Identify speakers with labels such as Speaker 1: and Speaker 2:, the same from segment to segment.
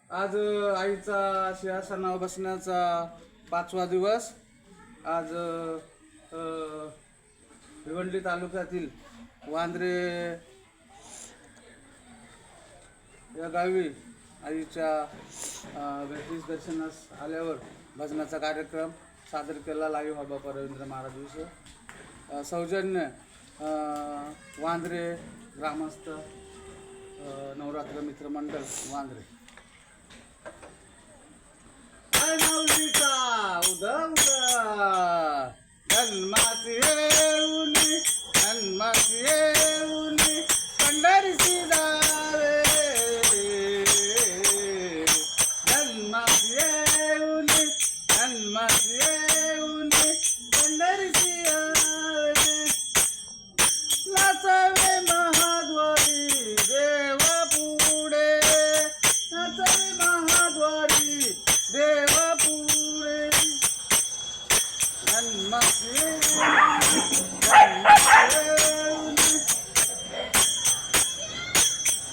Speaker 1: आज आईचा सिंहासनावर बसण्याचा 5वा दिवस। आज भिवंडी तालुक्यातील वांद्रे या गावी आईच्या भेटीस दर्शनास आल्यावर भजनाचा कार्यक्रम सादर केला लाईव्ह बाबा रवींद्र महाराज विषय सौजन्य वांद्रे ग्रामस्थ नवरात्र मित्र मंडळ वांद्रे। नवलीचा उदा उदा धनमासी येऊनी धनमासी येऊनी पंढरीची जावे धनमासी येऊनी धनमासी येऊनी पंढरीची जावे नाचावे महाद्वारी देव पुढे नाचावे महाद्वारी देव पुढे धनमासी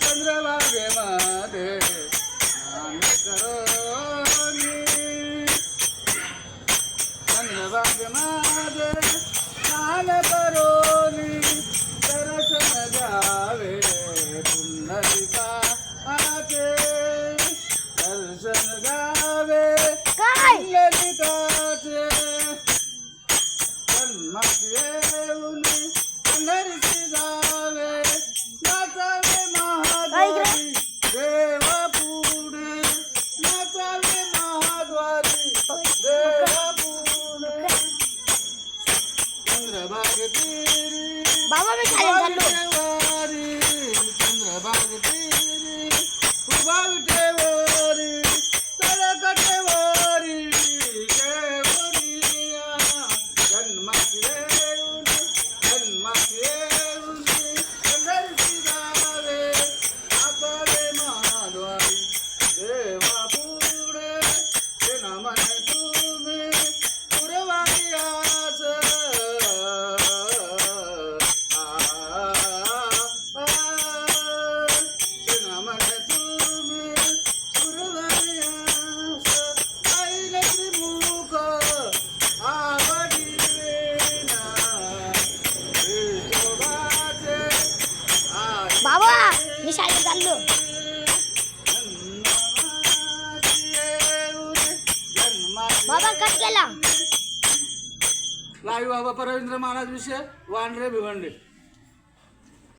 Speaker 1: चंद्रभागे मध्ये स्नान करोनी चंद्रभागे मध्ये स्नान करोनी दर्शन घ्यावे पुंडलिकाचे दर्शन घ्यावे पुंडलिकाचे धनमासी येऊनी पंढरीची जावे नाचावे महाद्वारी देव पुढे नाचावे महाद्वारी देव पुढे चंद्रभाग तीरी
Speaker 2: बाबा मी खाली चाललो
Speaker 1: चंद्रभाग तीरी उभा विटेवरी तळकटेवरी केवरिया धनमासी येऊनी धनमासी येऊनी पंढरीची जावे नाचावे महाद्वारी देवा पुढे ते ना म्हणे तुम्ही पुरवाई आस ते ना म्हणे तुम्ही पुरवाई आस आईले त्रिमुख
Speaker 2: बाबा मी शाळेत चाललो बाबा कट केला
Speaker 1: लाईव्ह बाबा रवींद्र महाराज विषय वांद्रे भिवंडी।